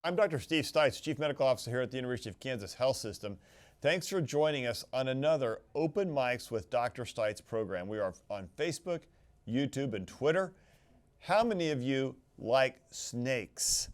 I'm Dr. Steve Stites, Chief Medical Officer here at the University of Kansas Health System. Thanks for joining us on another Open Mics with Dr. Stites program. We are on Facebook, YouTube, and Twitter. How many of you like snakes?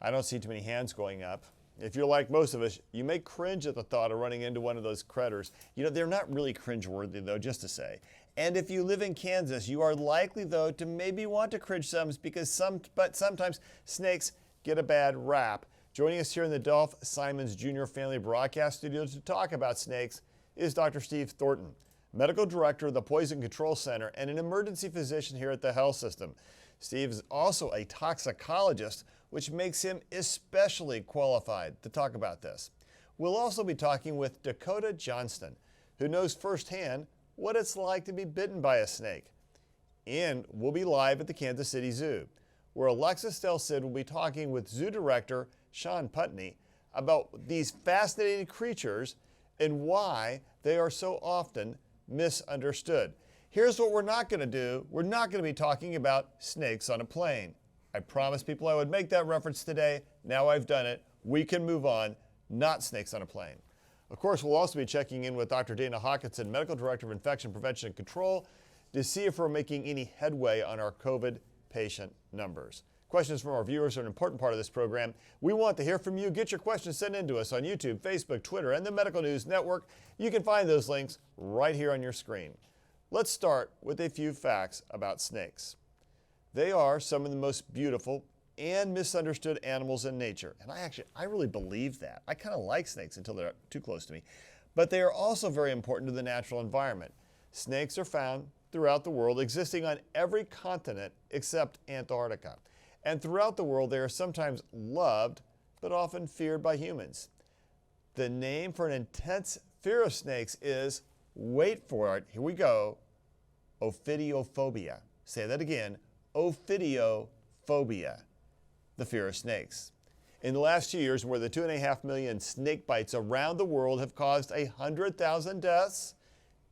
I don't see too many hands going up. If you're like most of us, you may cringe at the thought of running into one of those critters. You know, they're not really cringeworthy though, just to say. And if you live in Kansas, you are likely though to maybe want to cringe some because sometimes snakes get a bad rap. Joining us here in the Dolph Simons Jr. Family Broadcast Studio to talk about snakes is Dr. Steve Thornton, Medical Director of the Poison Control Center and an emergency physician here at the health system. Steve is also a toxicologist, which makes him especially qualified to talk about this. We'll also be talking with Dakota Johnston, who knows firsthand what it's like to be bitten by a snake. And we'll be live at the Kansas City Zoo, where Alexis Del Cid will be talking with Zoo Director Sean Putney about these fascinating creatures and why they are so often misunderstood. Here's what we're not going to do. We're not going to be talking about snakes on a plane. I promised people I would make that reference today. Now I've done it. We can move on. Not snakes on a plane. Of course, we'll also be checking in with Dr. Dana Hawkinson, Medical Director of Infection Prevention and Control, to see if we're making any headway on our COVID patient numbers. Questions from our viewers are an important part of this program. We want to hear from you. Get your questions sent in to us on YouTube, Facebook, Twitter, and the Medical News Network. You can find those links right here on your screen. Let's start with a few facts about snakes. They are some of the most beautiful and misunderstood animals in nature. And I really believe that. I kind of like snakes until they're too close to me. But they are also very important to the natural environment. Snakes are found throughout the world, existing on every continent except Antarctica. And throughout the world, they are sometimes loved, but often feared by humans. The name for an intense fear of snakes is, wait for it, here we go, Ophidiophobia. Say that again, Ophidiophobia, the fear of snakes. In the last 2 years, more than 2.5 million snake bites around the world have caused 100,000 deaths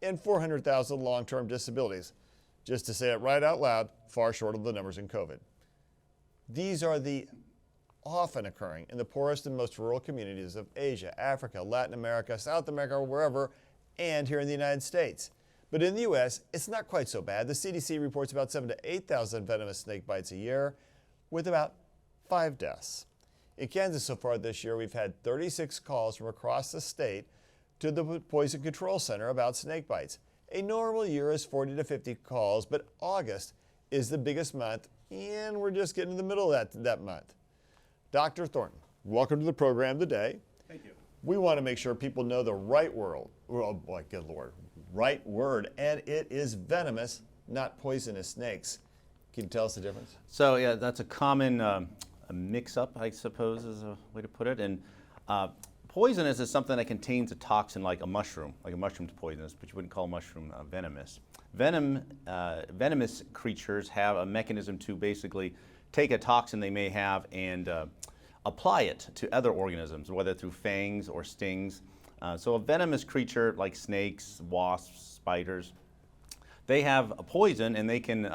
and 400,000 long-term disabilities. Just to say it right out loud, far short of the numbers in COVID. These are the often occurring in the poorest and most rural communities of Asia, Africa, Latin America, South America, or wherever, and here in the United States. But in the U.S., it's not quite so bad. The CDC reports about 7,000 to 8,000 venomous snake bites a year, with about 5 deaths. In Kansas so far this year, we've had 36 calls from across the state to the Poison Control Center about snake bites. A normal year is 40 to 50 calls, but August is the biggest month, and we're just getting in the middle of that month. Dr. Thornton, welcome to the program today. Thank you. We want to make sure people know the right word. Oh boy, good Lord. Right word, and it is venomous, not poisonous snakes. Can you tell us the difference? So yeah, that's a common a mix-up, I suppose, is a way to put it. And poisonous is something that contains a toxin like a mushroom. Like a mushroom's poisonous, but you wouldn't call a mushroom venomous. Venomous creatures have a mechanism to basically take a toxin they may have and apply it to other organisms, whether through fangs or stings. So a venomous creature like snakes, wasps, spiders, they have a poison and they can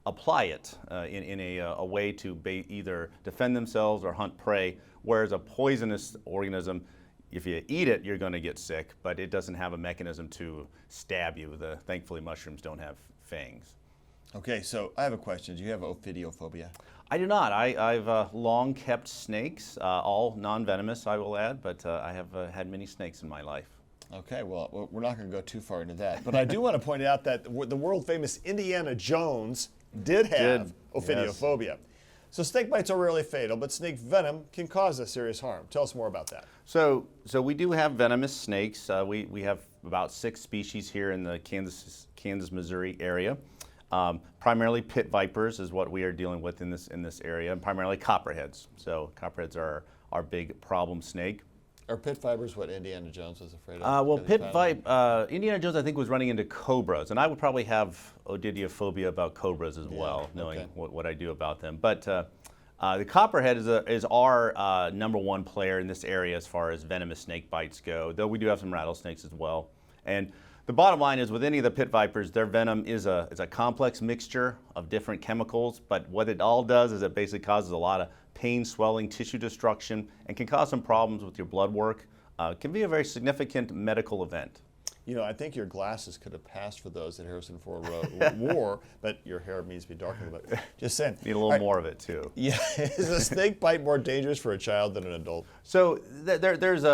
apply it in a way to either defend themselves or hunt prey, whereas a poisonous organism, if you eat it, you're going to get sick, but it doesn't have a mechanism to stab you. Thankfully, mushrooms don't have fangs. Okay, so I have a question. Do you have Ophidiophobia? I do not. I've long kept snakes, all non-venomous, I will add, but I have had many snakes in my life. Okay, well, we're not going to go too far into that, but I do want to point out that the world-famous Indiana Jones did have Ophidiophobia. Yes. So snake bites are rarely fatal, but snake venom can cause a serious harm. Tell us more about that. So we do have venomous snakes. We have about 6 species here in the Kansas, Missouri area. Primarily pit vipers is what we are dealing with in this area, and primarily copperheads. So copperheads are our big problem snake. Are pit vipers what Indiana Jones was afraid of? Indiana Jones I think was running into cobras, and I would probably have Ophidiophobia about cobras as well, knowing what I do about them. But the copperhead is our #1 player in this area as far as venomous snake bites go, though we do have some rattlesnakes as well. And the bottom line is with any of the pit vipers, their venom is a complex mixture of different chemicals, but what it all does is it basically causes a lot of pain, swelling, tissue destruction, and can cause some problems with your blood work. Can be a very significant medical event. You know, I think your glasses could have passed for those at Harrison Ford wore, but your hair needs to be darkened. But just saying. Need a little more of it too. Yeah, is a snake bite more dangerous for a child than an adult? So there's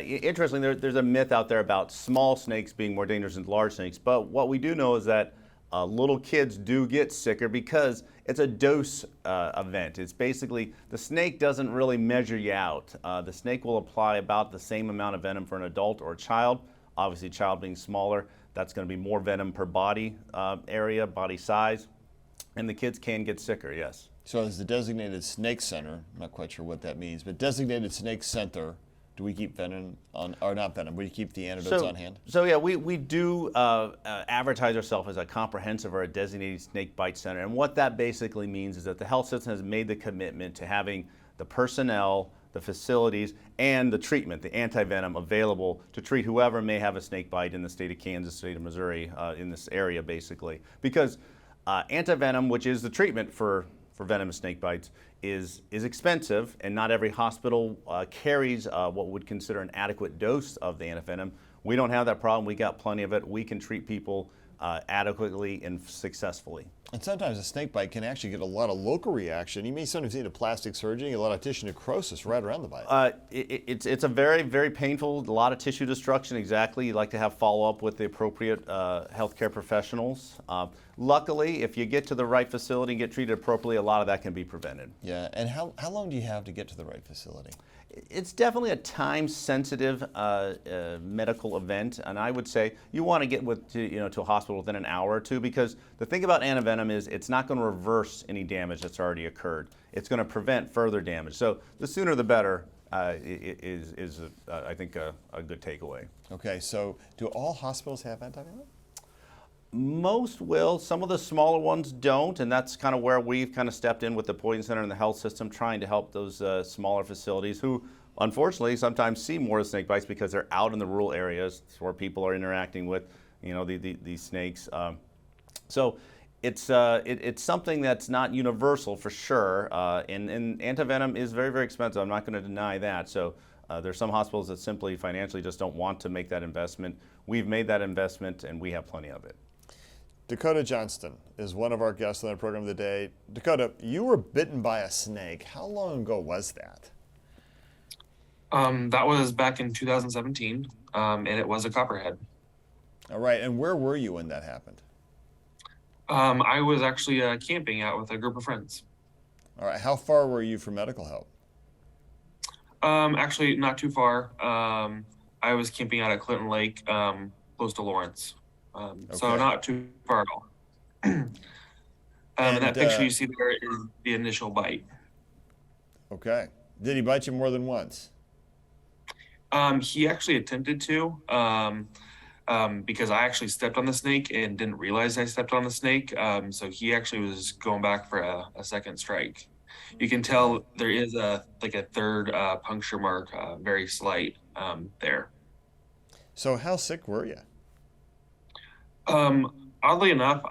interestingly, there's a myth out there about small snakes being more dangerous than large snakes. But what we do know is that little kids do get sicker because it's a dose event. It's basically, the snake doesn't really measure you out. The snake will apply about the same amount of venom for an adult or a child. Obviously, child being smaller, that's going to be more venom per body area, body size, and the kids can get sicker, yes. So as the designated snake center, I'm not quite sure what that means, but designated snake center, do we keep venom on, or not venom, we keep the antidotes on hand? So yeah, we do advertise ourselves as a comprehensive or a designated snake bite center, and what that basically means is that the health system has made the commitment to having the personnel, the facilities, and the treatment, the anti-venom, available to treat whoever may have a snake bite in the state of Kansas, state of Missouri, in this area basically. Because anti-venom, which is the treatment for venomous snake bites, is expensive, and not every hospital carries what would consider an adequate dose of the anti-venom. We don't have that problem. We got plenty of it. We can treat people adequately and successfully. And sometimes a snake bite can actually get a lot of local reaction. You may sometimes need a plastic surgery, a lot of tissue necrosis right around the bite. It's a very, very painful, a lot of tissue destruction, exactly. You like to have follow-up with the appropriate healthcare professionals. Luckily, if you get to the right facility and get treated appropriately, a lot of that can be prevented. Yeah, and how long do you have to get to the right facility? It's definitely a time-sensitive medical event, and I would say you want to get to a hospital within an hour or two, because the thing about antivenom is it's not going to reverse any damage that's already occurred. It's going to prevent further damage. So the sooner the better is I think, a good takeaway. Okay, so do all hospitals have antivenom? Most will. Some of the smaller ones don't, and that's kind of where we've kind of stepped in with the poison center and the health system, trying to help those smaller facilities who, unfortunately, sometimes see more snake bites because they're out in the rural areas where people are interacting with, these snakes. So it's something that's not universal for sure, and antivenom is very, very expensive. I'm not going to deny that. So there's some hospitals that simply financially just don't want to make that investment. We've made that investment, and we have plenty of it. Dakota Johnston is one of our guests on the program of the day. Dakota, you were bitten by a snake. How long ago was that? That was back in 2017, and it was a copperhead. All right, and where were you when that happened? I was actually camping out with a group of friends. All right, how far were you for medical help? Actually, not too far. I was camping out at Clinton Lake, close to Lawrence. So not too far at all. And that picture you see there is the initial bite. Okay. Did he bite you more than once? He actually attempted to, because I actually stepped on the snake and didn't realize I stepped on the snake. So he actually was going back for a second strike. You can tell there is a third puncture mark, very slight there. So how sick were you? Oddly enough,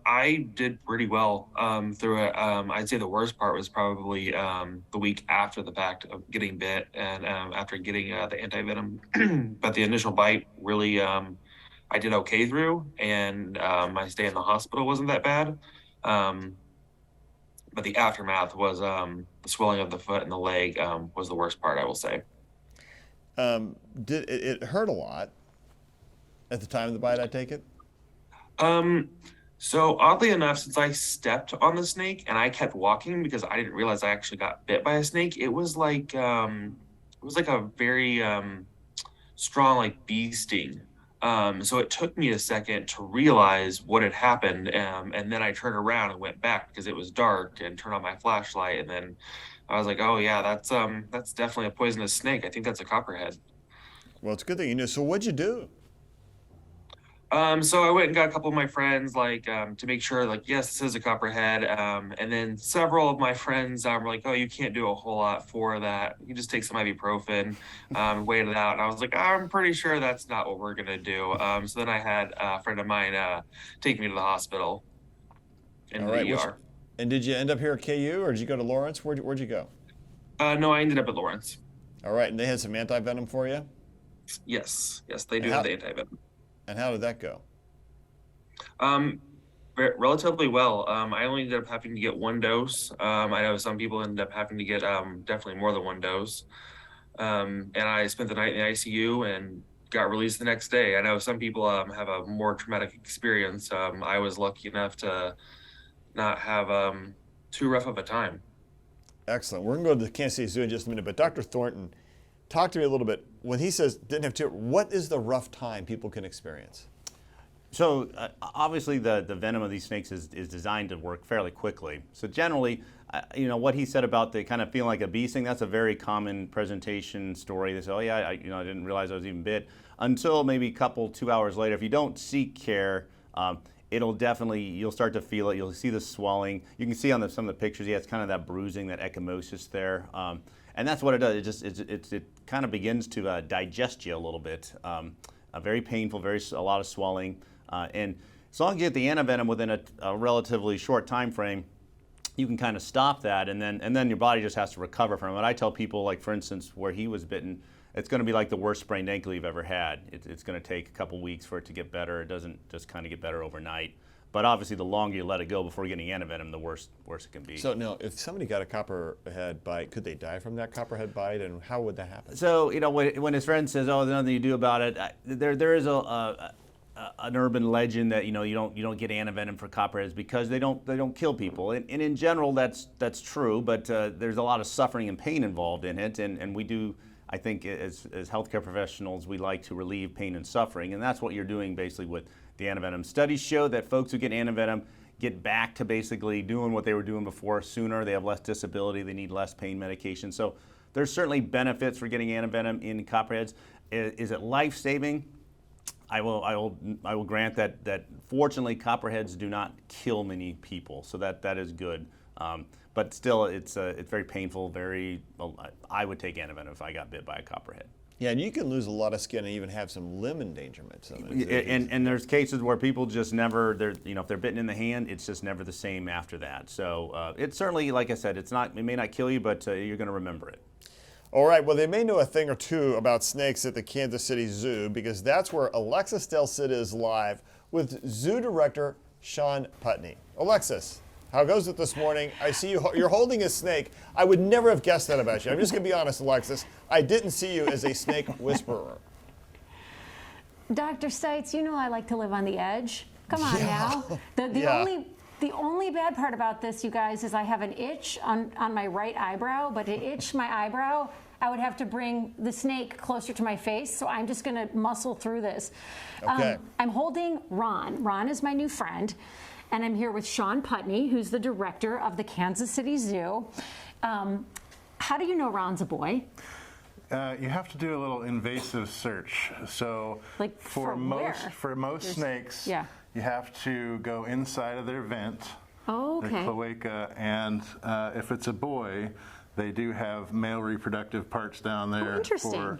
I did pretty well through it. I'd say the worst part was probably the week after the fact of getting bit and after getting the anti-venom. But the initial bite really, I did okay through, and my stay in the hospital wasn't that bad. But the aftermath was the swelling of the foot and the leg was the worst part, I will say. Did it hurt a lot at the time of the bite, I take it? So oddly enough, since I stepped on the snake and I kept walking because I didn't realize I actually got bit by a snake, it was like a very strong bee sting. So it took me a second to realize what had happened, and then I turned around and went back because it was dark and turned on my flashlight, and then I was like, oh yeah, that's definitely a poisonous snake. I think that's a copperhead. Well, it's a good thing you knew. So what'd you do? So I went and got a couple of my friends, to make sure, yes, this is a copperhead. And then several of my friends were like, oh, you can't do a whole lot for that. You just take some ibuprofen, wait it out. And I was like, I'm pretty sure that's not what we're going to do. So then I had a friend of mine take me to the hospital in the ER. And did you end up here at KU, or did you go to Lawrence? Where'd you go? No, I ended up at Lawrence. All right, and they had some anti-venom for you? Yes, they do have the anti-venom. And how did that go? Relatively well. I only ended up having to get one dose. I know some people ended up having to get definitely more than one dose. And I spent the night in the ICU and got released the next day. I know some people have a more traumatic experience. I was lucky enough to not have too rough of a time. Excellent. We're going to go to the Kansas City Zoo in just a minute, but Dr. Thornton, talk to me a little bit. When he says didn't have to, what is the rough time people can experience? So obviously the venom of these snakes is designed to work fairly quickly. So generally, what he said about the kind of feeling like a bee sting, that's a very common presentation story. They say, oh yeah, I didn't realize I was even bit, until maybe 2 hours later. If you don't seek care, you'll start to feel it. You'll see the swelling. You can see on some of the pictures, it's kind of that bruising, that ecchymosis there. And that's what it does. It kind of begins to digest you a little bit. Very painful, a lot of swelling. And as long as you get the antivenom within a relatively short time frame, you can kind of stop that, and then your body just has to recover from it. I tell people, like for instance, where he was bitten, it's going to be like the worst sprained ankle you've ever had. It's going to take a couple weeks for it to get better. It doesn't just kind of get better overnight. But obviously, the longer you let it go before getting antivenom, the worse it can be. So now, if somebody got a copperhead bite, could they die from that copperhead bite, and how would that happen? So when his friend says, "Oh, there's nothing you do about it," there is an urban legend that you don't get antivenom for copperheads because they don't kill people, and in general that's true. But there's a lot of suffering and pain involved in it, and we do. I think as healthcare professionals, we like to relieve pain and suffering, and that's what you're doing basically with the antivenom. Studies show that folks who get antivenom get back to basically doing what they were doing before sooner. They have less disability. They need less pain medication. So there's certainly benefits for getting antivenom in copperheads. Is it life-saving? I will grant that fortunately copperheads do not kill many people, so that is good. But still, it's very painful. I would take antivenom if I got bit by a copperhead. Yeah, and you can lose a lot of skin and even have some limb endangerment. So and there's cases where people just never, if they're bitten in the hand, it's just never the same after that. So it's certainly, like I said, it may not kill you, but you're going to remember it. All right, well, they may know a thing or two about snakes at the Kansas City Zoo, because that's where Alexis Del Cid is live with Zoo Director Sean Putney. Alexis, how goes it this morning? I see you're holding a snake. I would never have guessed that about you. I'm just going to be honest, Alexis. I didn't see you as a snake whisperer. Dr. Stites, I like to live on the edge. Come on now. The only bad part about this, you guys, is I have an itch on my right eyebrow, but to itch my eyebrow, I would have to bring the snake closer to my face, so I'm just going to muscle through this. Okay. I'm holding Ron. Ron is my new friend, and I'm here with Sean Putney, who's the director of the Kansas City Zoo. How do you know Ron's a boy? You have to do a little invasive search. So Like for most snakes, yeah. You have to go inside of their vent, Oh, okay. their cloaca, and if it's a boy, they do have male reproductive parts down there. Oh, interesting.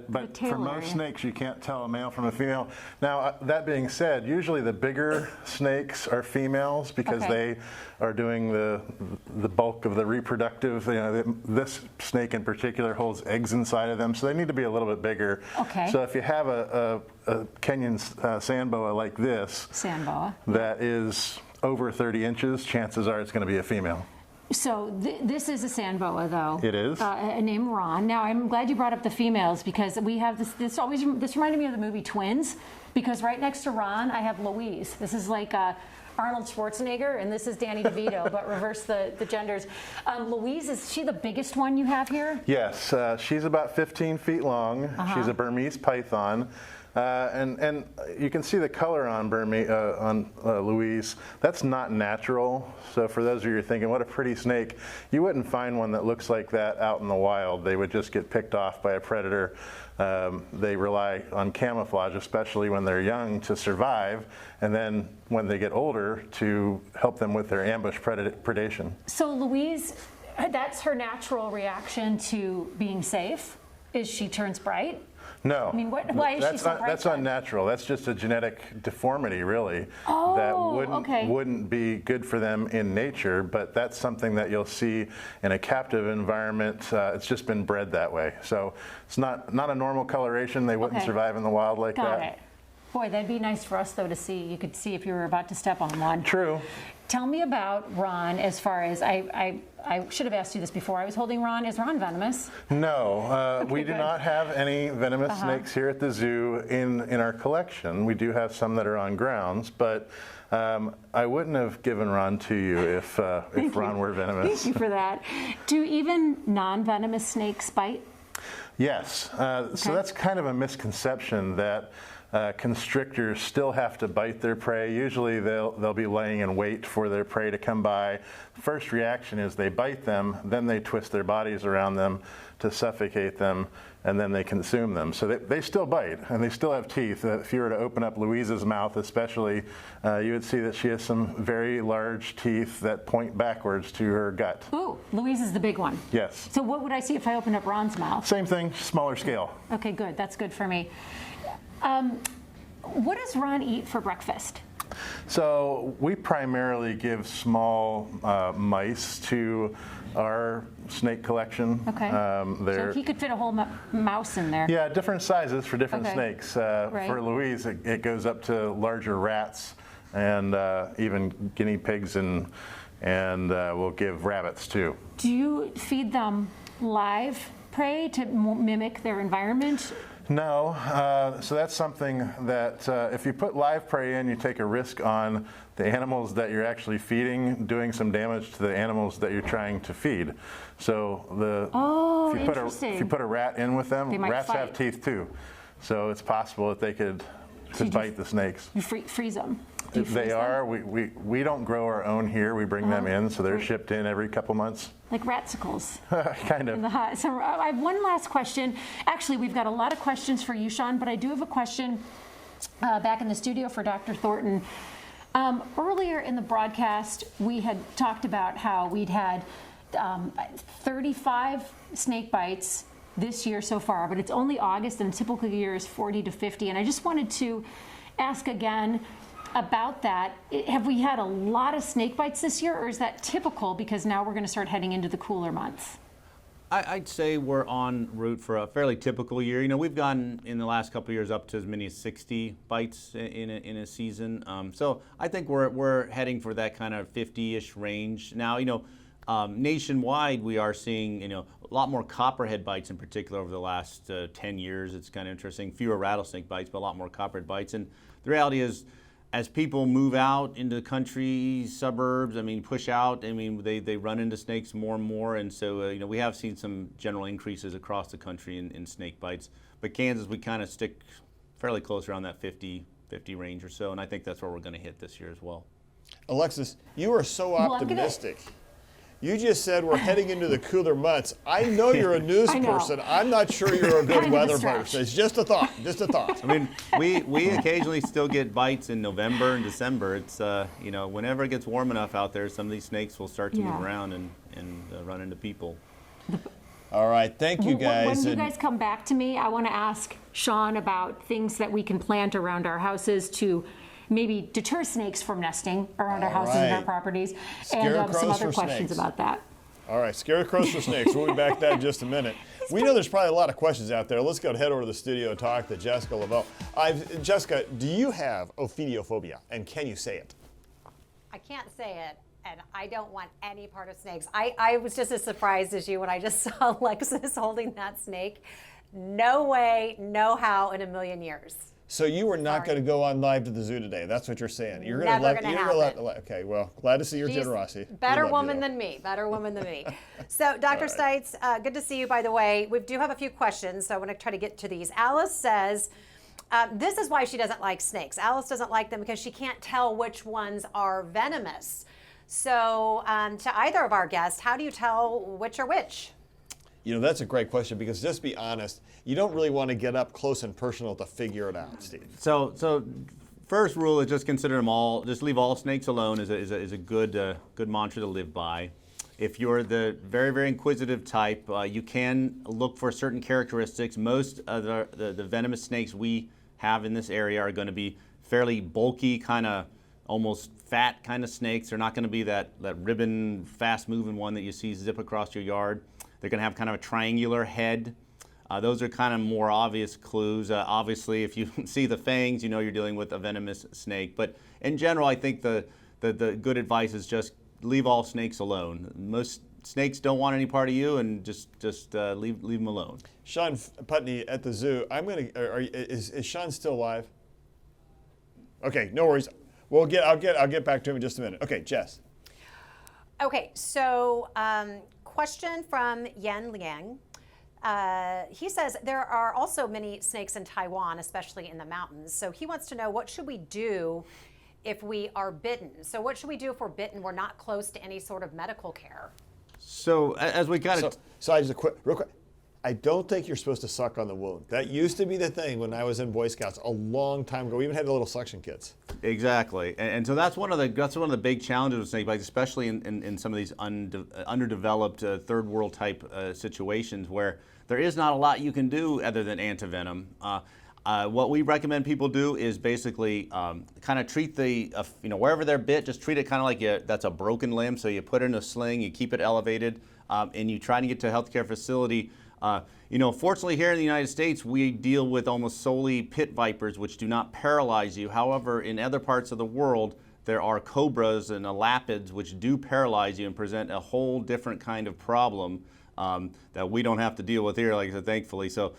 But tail for most area. snakes, you can't tell a male from a female. Now, that being said, usually the bigger snakes are females because Okay. they are doing the bulk of the reproductive. This snake in particular holds eggs inside of them, so they need to be a little bit bigger. Okay. So if you have a Kenyan Sand Boa like this, Sand Boa. that is over 30 inches, chances are it's going to be a female. So this is a Sand Boa, though. It is. Named Ron. Now, I'm glad you brought up the females, because we have this reminded me of the movie Twins, because right next to Ron, I have Louise. This is like Arnold Schwarzenegger, and this is Danny DeVito, but reverse the genders. Louise, is she the biggest one you have here? Yes, she's about 15 feet long. She's a Burmese Python. And you can see the color on Louise. That's not natural. So for those of you who are thinking, what a pretty snake, you wouldn't find one that looks like that out in the wild. They would just get picked off by a predator. They rely on camouflage, especially when they're young, to survive, and then when they get older, to help them with their ambush predation. So Louise, that's her natural reaction to being safe, is she turns bright? No. I mean, why is she so bright? That's unnatural. That's just a genetic deformity, really, Oh, that wouldn't be good for them in nature, but that's something that you'll see in a captive environment. It's just been bred that way. So it's not a normal coloration. They wouldn't survive in the wild like that. Got it. Boy, that'd be nice for us, though, to see. You could see if you were about to step on one. True. Tell me about Ron as far as, I should have asked you this before I was holding Ron. Is Ron venomous? No, we do not have any venomous snakes here at the zoo in our collection. We do have some that are on grounds, but I wouldn't have given Ron to you if Ron were venomous. Thank you for that. Do even non-venomous snakes bite? Yes. So that's kind of a misconception that constrictors still have to bite their prey. Usually they'll be laying in wait for their prey to come by. The first reaction is they bite them, then they twist their bodies around them to suffocate them, and then they consume them. So they still bite, and they still have teeth. If you were to open up Louise's mouth especially, you would see that she has some very large teeth that point backwards to her gut. Ooh, Louise is the big one. Yes. So what would I see if I opened up Ron's mouth? Same thing, smaller scale. Okay, good. That's good for me. What does Ron eat for breakfast? So we primarily give small mice to our snake collection. Okay. So he could fit a whole mouse in there. Yeah, different sizes for different Okay. snakes. Right. For Louise, it goes up to larger rats and even guinea pigs, and we'll give rabbits too. Do you feed them live prey to mimic their environment? No, so that's something that if you put live prey in, you take a risk on the animals that you're actually feeding, doing some damage to the animals that you're trying to feed. So if you put a rat in with them, rats have teeth too. So it's possible that they could bite the snakes. You freeze them. They are. We don't grow our own here. We bring them in, so they're shipped in every couple months. Like ratsicles. Kind of. In the hot. So I have one last question. Actually, we've got a lot of questions for you, Sean, but I do have a question back in the studio for Dr. Thornton. Earlier in the broadcast, we had talked about how we'd had 35 snake bites this year so far, but it's only August, and a typical year is 40 to 50. And I just wanted to ask again about that. Have we had a lot of snake bites this year, or is that typical because now we're going to start heading into the cooler months? I'd say we're en route for a fairly typical year. You know, we've gone in the last couple of years up to as many as 60 bites in a season. So I think we're heading for that kind of 50-ish range. Now, you know, nationwide we are seeing, you know, a lot more copperhead bites in particular over the last 10 years. It's kind of interesting. Fewer rattlesnake bites, but a lot more copperhead bites. And the reality is, as people move out into the country, suburbs, I mean, push out, I mean, they run into snakes more and more. And so, you know, we have seen some general increases across the country in snake bites. But Kansas, we kind of stick fairly close around that 50 range or so. And I think that's where we're going to hit this year as well. Alexis, you are so optimistic. You just said we're heading into the cooler months. I know you're a news person. I'm not sure you're a good weather person. It's just a thought, just a thought. I mean, we occasionally still get bites in November and December. It's, you know, whenever it gets warm enough out there, some of these snakes will start to move around and run into people. All right, thank you guys. When you guys come back to me, I want to ask Sean about things that we can plant around our houses to maybe deter snakes from nesting around our houses and our properties, and some other questions about that. All right, scarecrows for snakes. We'll be back to that in just a minute. We know there's probably a lot of questions out there. Let's go head over to the studio and talk to Jessica Lavelle. Jessica, do you have Ophidiophobia, and can you say it? I can't say it, and I don't want any part of snakes. I was just as surprised as you when I just saw Alexis holding that snake. No way, no how in a million years. So you were not going to go on live to the zoo today. That's what you're saying. You're going to Never gonna happen. Okay, well, glad to see your She's generosity. Better woman than me. Better woman than me. So, Dr. Stites, good to see you, by the way. We do have a few questions, so I want to try to get to these. Alice says, this is why she doesn't like snakes. Alice doesn't like them because she can't tell which ones are venomous. So, to either of our guests, how do you tell which are which? You know, that's a great question because just to be honest, you don't really want to get up close and personal to figure it out, Steve. So first rule is just consider them all, just leave all snakes alone is a good mantra to live by. if you're the very, very inquisitive type, you can look for certain characteristics. Most of the venomous snakes we have in this area are going to be fairly bulky, kind of almost fat kind of snakes. They're not going to be that ribbon, fast-moving one that you see zip across your yard. They're going to have kind of a triangular head. Those are kind of more obvious clues. Obviously, if you see the fangs, you know you're dealing with a venomous snake. But in general, I think the good advice is just leave all snakes alone. Most snakes don't want any part of you, and just leave them alone. Sean Putney at the zoo. Is Sean still alive? Okay, no worries. I'll get back to him in just a minute. Okay, Jess. Okay, so question from Yan Liang. He says there are also many snakes in Taiwan, especially in the mountains. So he wants to know, what should we do if we are bitten? So what should we do if we're bitten? We're not close to any sort of medical care. So as we kind of... So I just real quick. I don't think you're supposed to suck on the wound. That used to be the thing when I was in Boy Scouts a long time ago. We even had the little suction kits. Exactly, and so that's one of the big challenges with snake bites, especially in some of these underdeveloped third world type situations where there is not a lot you can do other than antivenom. What we recommend people do is basically kind of treat the wherever they're bit, just treat it kind of like that's a broken limb. So you put it in a sling, you keep it elevated, and you try to get to a healthcare facility. Fortunately here in the United States, we deal with almost solely pit vipers, which do not paralyze you. However, in other parts of the world, there are cobras and elapids, which do paralyze you and present a whole different kind of problem that we don't have to deal with here, like I said, thankfully. So,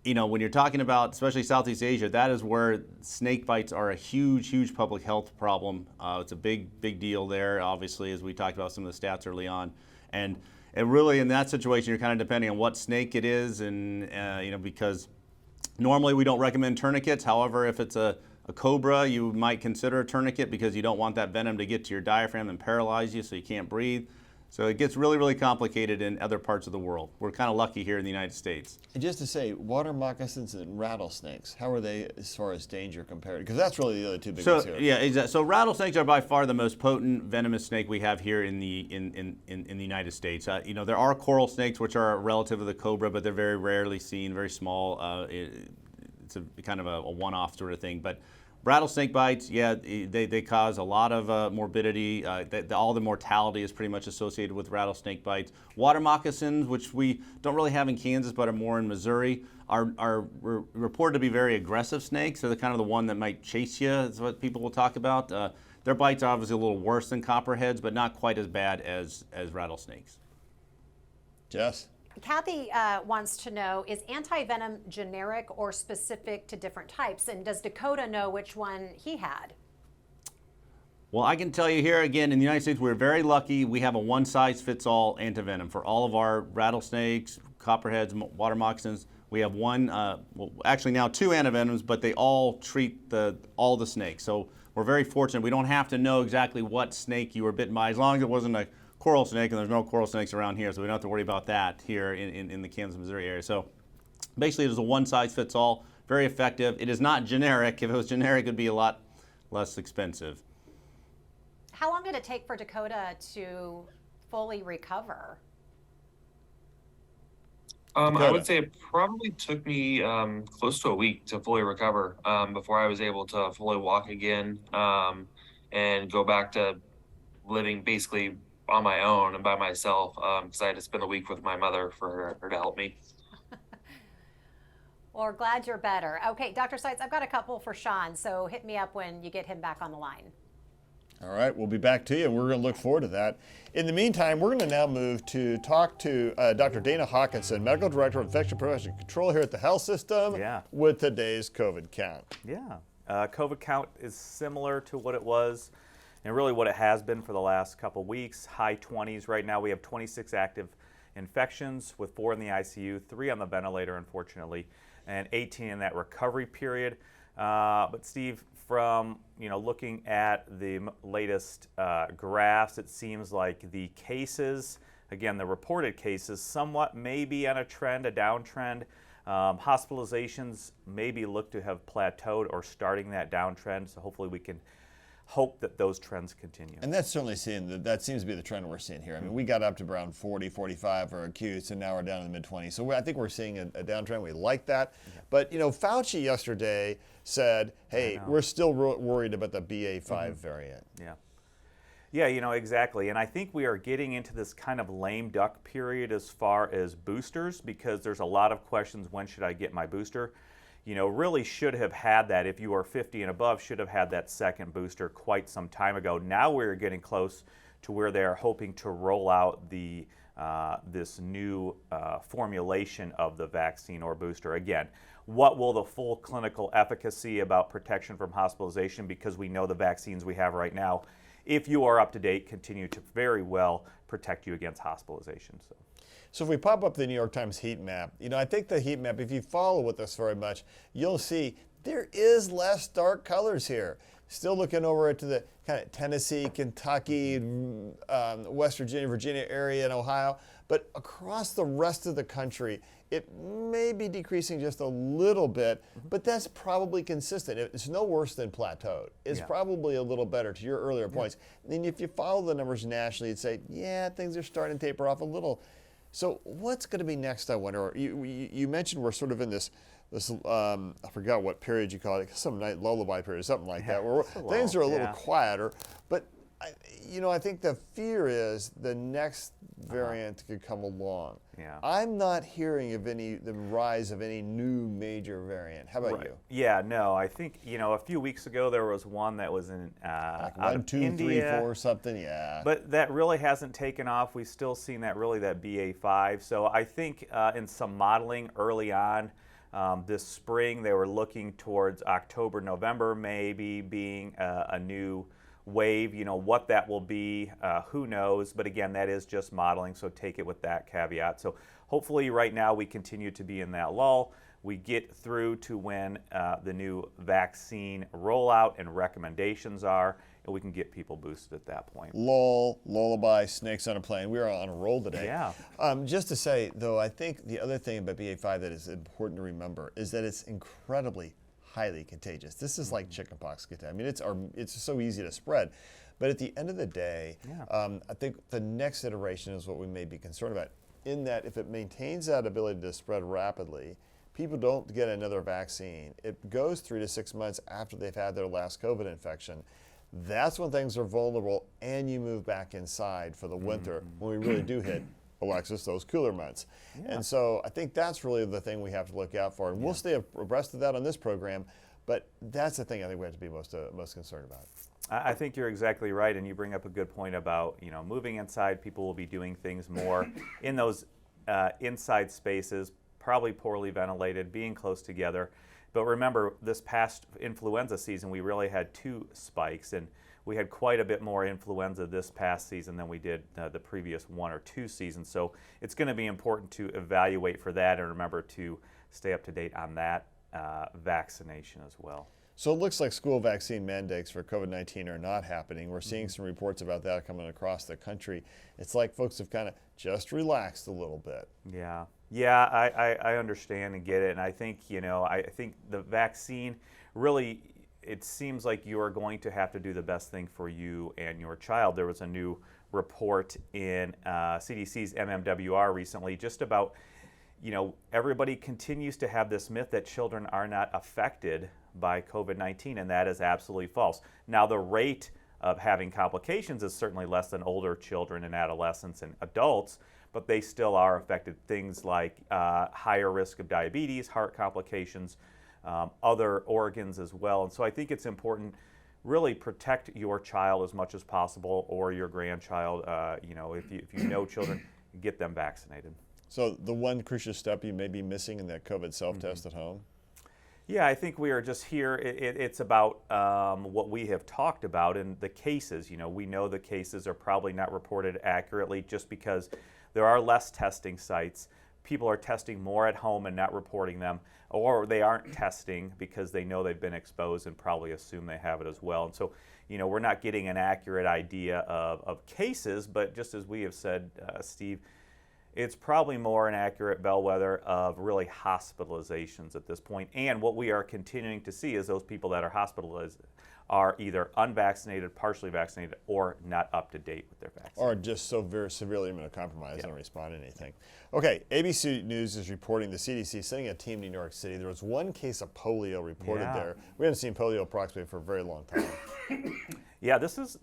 when you're talking about, especially Southeast Asia, that is where snake bites are a huge, huge public health problem. It's a big, big deal there, obviously, as we talked about some of the stats early on. And really, in that situation, you're kind of depending on what snake it is, and because normally we don't recommend tourniquets. However, if it's a cobra, you might consider a tourniquet because you don't want that venom to get to your diaphragm and paralyze you so you can't breathe. So it gets really, really complicated in other parts of the world. We're kind of lucky here in the United States. And just to say, water moccasins and rattlesnakes, how are they as far as danger compared? Because that's really the other two big ones here. Yeah, exactly. So rattlesnakes are by far the most potent venomous snake we have here in the United States. There are coral snakes, which are relative to the cobra, but they're very rarely seen, very small. It's a kind of a one-off sort of thing. But rattlesnake bites, yeah, they cause a lot of morbidity. All the mortality is pretty much associated with rattlesnake bites. Water moccasins, which we don't really have in Kansas but are more in Missouri, are reported to be very aggressive snakes. So they're kind of the one that might chase you, is what people will talk about. Their bites are obviously a little worse than copperheads, but not quite as bad as rattlesnakes. Jess? Kathy wants to know, is anti-venom generic or specific to different types? And does Dakota know which one he had? Well, I can tell you here again, in the United States, we're very lucky. We have a one-size-fits-all antivenom for all of our rattlesnakes, copperheads, water moccasins. We have one, actually now two antivenoms, but they all treat all the snakes. So we're very fortunate. We don't have to know exactly what snake you were bitten by, as long as it wasn't a coral snake, and there's no coral snakes around here, so we don't have to worry about that here in the Kansas, Missouri area. So basically it is a one-size-fits-all, very effective. It is not generic. If it was generic, it would be a lot less expensive. How long did it take for Dakota to fully recover? I would say it probably took me close to a week to fully recover before I was able to fully walk again and go back to living basically on my own and by myself because I had to spend a week with my mother for her to help me. Well, we're glad you're better. Okay, Dr. Stites, I've got a couple for Sean, so hit me up when you get him back on the line. All right, we'll be back to you. We're going to look forward to that. In the meantime, we're going to now move to talk to Dr. Dana Hawkinson, Medical Director of Infection Prevention and Control here at the Health System, with today's COVID count. Yeah, COVID count is similar to what it was and really what it has been for the last couple weeks, high 20s. Right now we have 26 active infections with 4 in the ICU, 3 on the ventilator, unfortunately, and 18 in that recovery period. But Steve, from looking at the latest graphs, it seems like the cases, again, the reported cases, somewhat may be on a trend, a downtrend. Hospitalizations maybe look to have plateaued or starting that downtrend, so hopefully we can hope that those trends continue. And that's certainly that seems to be the trend we're seeing here. I mean, we got up to around 40, 45 for acutes, and now we're down in the mid-20s. So I think we're seeing a downtrend. We like that. Yeah. But, Fauci yesterday said, hey, we're still worried about the BA5 variant. Yeah. Yeah, exactly. And I think we are getting into this kind of lame duck period as far as boosters, because there's a lot of questions, when should I get my booster? Really should have had that, if you are 50 and above, should have had that second booster quite some time ago. Now we're getting close to where they are hoping to roll out this new formulation of the vaccine or booster. Again, what will the full clinical efficacy about protection from hospitalization, because we know the vaccines we have right now, if you are up to date, continue to very well protect you against hospitalization. So if we pop up the New York Times heat map, I think the heat map, if you follow with us very much, you'll see there is less dark colors here. Still looking over to the kind of Tennessee, Kentucky, West Virginia area and Ohio, but across the rest of the country, it may be decreasing just a little bit, but that's probably consistent. It's no worse than plateaued. It's probably a little better, to your earlier points. And if you follow the numbers nationally, you'd say, yeah, things are starting to taper off a little. So what's going to be next, I wonder? You mentioned we're sort of in this I forgot what period you call it, some night lullaby period, something like that, where things are a little quieter. But I think the fear is the next variant could come along. Yeah. I'm not hearing of the rise of any new major variant. How about you? Yeah, no, I think, a few weeks ago there was one that was in like 1, 2, 3, 4 something, yeah. But that really hasn't taken off. We've still seen that BA5. So I think in some modeling early on this spring, they were looking towards October, November maybe being a new wave. What that will be, who knows, but again, that is just modeling, so take it with that caveat. So hopefully right now we continue to be in that lull. We get through to when the new vaccine rollout and recommendations are, and we can get people boosted at that point. Lull, lullaby, snakes on a plane. We are on a roll today. Yeah. Just to say, though, I think the other thing about BA5 that is important to remember is that it's incredibly highly contagious. This is like chickenpox. I mean, it's so easy to spread. But at the end of the day, I think the next iteration is what we may be concerned about, in that if it maintains that ability to spread rapidly, people don't get another vaccine. It goes 3 to 6 months after they've had their last COVID infection. That's when things are vulnerable, and you move back inside for the winter when we really do hit, Alexis, those cooler months. And so I think that's really the thing we have to look out for. And we'll stay abreast of that on this program, but that's the thing I think we have to be most concerned about. I think you're exactly right, and you bring up a good point about moving inside. People will be doing things more in those inside spaces, probably poorly ventilated, being close together. But remember, this past influenza season, we really had 2 spikes, and we had quite a bit more influenza this past season than we did the previous 1 or 2 seasons. So it's going to be important to evaluate for that, and remember to stay up to date on that vaccination as well. So it looks like school vaccine mandates for COVID-19 are not happening. We're seeing some reports about that coming across the country. It's like folks have kind of just relaxed a little bit. Yeah. Yeah, I understand and get it. And I think, I think the vaccine really, it seems like you are going to have to do the best thing for you and your child. There was a new report in CDC's MMWR recently just about, everybody continues to have this myth that children are not affected by COVID-19, and that is absolutely false. Now, the rate of having complications is certainly less than older children and adolescents and adults, but they still are affected. Things like higher risk of diabetes, heart complications, other organs as well. And so I think it's important, really protect your child as much as possible, or your grandchild. If you know children, get them vaccinated. So the one crucial step you may be missing in that COVID self-test at home? Yeah, I think we are just here. It's about what we have talked about in the cases. We know the cases are probably not reported accurately just because there are less testing sites. People are testing more at home and not reporting them, or they aren't testing because they know they've been exposed and probably assume they have it as well. And so, we're not getting an accurate idea of cases, but just as we have said, Steve, it's probably more an accurate bellwether of really hospitalizations at this point. And what we are continuing to see is those people that are hospitalized are either unvaccinated, partially vaccinated, or not up to date with their vaccine. Or just so very severely immunocompromised and don't respond to anything. Okay, ABC News is reporting the CDC sending a team to New York City. There was one case of polio reported there. We haven't seen polio approximately for a very long time. Yeah, this is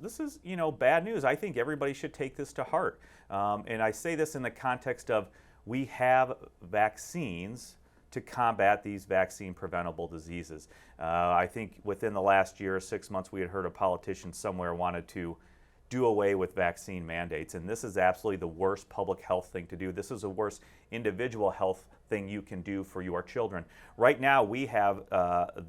bad news. I think everybody should take this to heart. And I say this in the context of we have vaccines to combat these vaccine preventable diseases. I think within the last year or 6 months, we had heard a politician somewhere wanted to do away with vaccine mandates. And this is absolutely the worst public health thing to do. This is the worst individual health thing you can do for your children. Right now, we have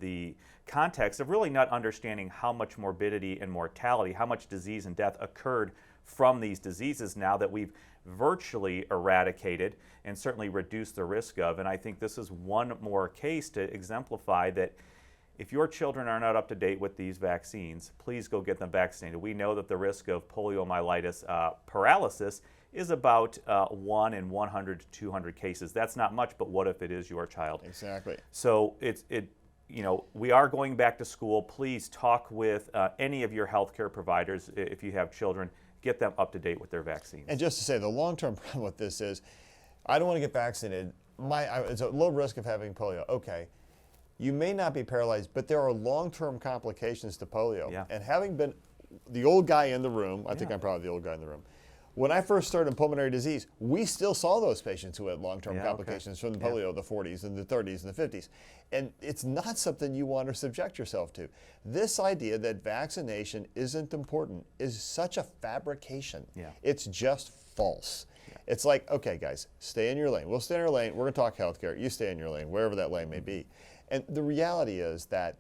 the context of really not understanding how much morbidity and mortality, how much disease and death occurred from these diseases now that we've virtually eradicated and certainly reduced the risk of. And I think this is one more case to exemplify that if your children are not up to date with these vaccines, please go get them vaccinated. We know that the risk of poliomyelitis paralysis is about 1 in 100 to 200 cases. That's not much, but what if it is your child? Exactly. So we are going back to school. Please talk with any of your healthcare providers if you have children. Get them up to date with their vaccines. And just to say, the long-term problem with this is, I don't want to get vaccinated. It's a low risk of having polio. Okay, you may not be paralyzed, but there are long-term complications to polio. Yeah. And having been the old guy in the room, I think I'm probably the old guy in the room. When I first started in pulmonary disease, we still saw those patients who had long-term complications from the polio, the 40s and the 30s and the 50s. And it's not something you want to subject yourself to. This idea that vaccination isn't important is such a fabrication. Yeah. It's just false. Yeah. It's like, okay, guys, stay in your lane. We'll stay in our lane. We're going to talk healthcare. You stay in your lane, wherever that lane may be. And the reality is that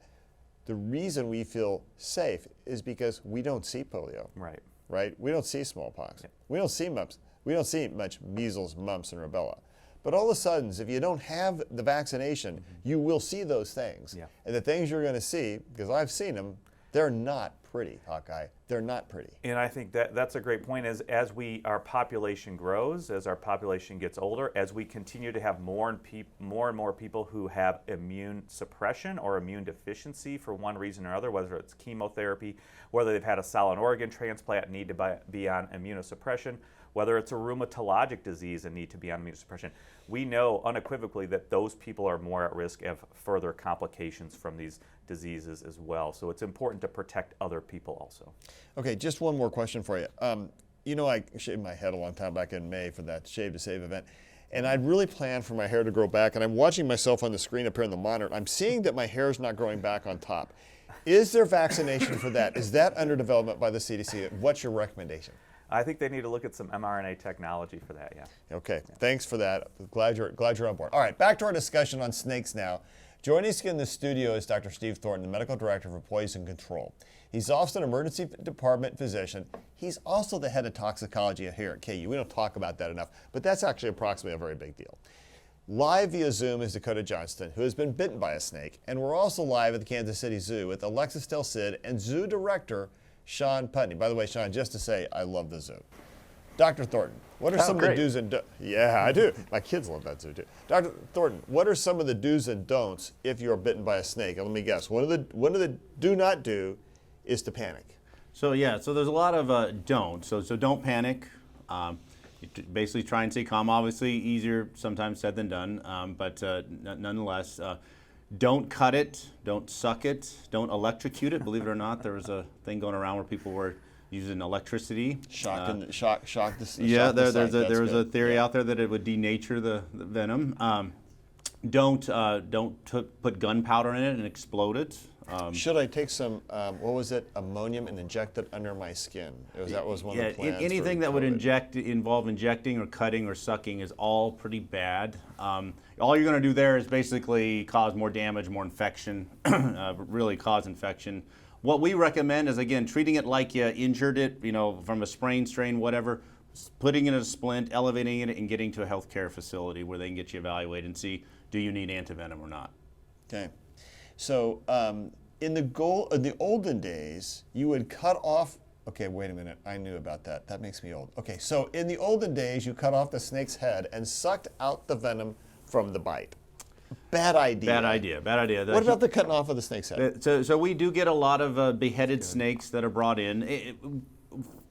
the reason we feel safe is because we don't see polio. Right? We don't see smallpox. Yeah. We don't see mumps. We don't see much measles, mumps, and rubella. But all of a sudden, if you don't have the vaccination, you will see those things. Yeah. And the things you're going to see, because I've seen them, they're not pretty, Hawkeye. They're not pretty. And I think that's a great point. As our population grows, as our population gets older, as we continue to have more and more people who have immune suppression or immune deficiency for one reason or another, whether it's chemotherapy, whether they've had a solid organ transplant and need to be on immunosuppression, whether it's a rheumatologic disease and need to be on immunosuppression, we know unequivocally that those people are more at risk of further complications from these diseases as well. So it's important to protect other people also. Okay, just one more question for you. I shaved my head a long time back in May for that Shave to Save event, and I'd really planned for my hair to grow back, and I'm watching myself on the screen up here in the monitor. I'm seeing that my hair is not growing back on top. Is there vaccination for that? Is that under development by the CDC? What's your recommendation? I think they need to look at some mRNA technology for that, yeah. Okay, Thanks for that. Glad you're on board. All right, back to our discussion on snakes now. Joining us in the studio is Dr. Steve Thornton, the Medical Director for Poison Control. He's also an emergency department physician. He's also the head of toxicology here at KU. We don't talk about that enough, but that's actually approximately a very big deal. Live via Zoom is Dakota Johnston, who has been bitten by a snake, and we're also live at the Kansas City Zoo with Alexis Del Cid and Zoo Director Sean Putney. By the way, Sean, just to say, I love the zoo. Dr. Thornton, what are some of the do's and don'ts? Yeah, I do. My kids love that zoo too. Dr. Thornton, what are some of the do's and don'ts if you're bitten by a snake? And let me guess, one of the do not do is to panic. So there's a lot of don'ts. So don't panic. Basically try and stay calm. Obviously easier sometimes said than done, but nonetheless, don't cut it, don't suck it, don't electrocute it. Believe it or not, there was a thing going around where people were using electricity. Shock the there's a theory out there that it would denature the venom. Don't put gunpowder in it and explode it. Should I take some, ammonium and inject it under my skin? That was one of the plans. Anything that would involve injecting or cutting or sucking is all pretty bad. All you're going to do there is basically cause more damage, more infection, really cause infection. What we recommend is, again, treating it like you injured it, from a sprain, strain, whatever, putting it in a splint, elevating it, and getting to a healthcare facility where they can get you evaluated and see, do you need antivenom or not? Okay. So in the olden days, you would cut off Okay, wait a minute. I knew about that. That makes me old. Okay, so in the olden days, you cut off the snake's head and sucked out the venom from the bite. Bad idea. Bad idea. Bad idea. What about the cutting off of the snake's head? So we do get a lot of beheaded snakes that are brought in,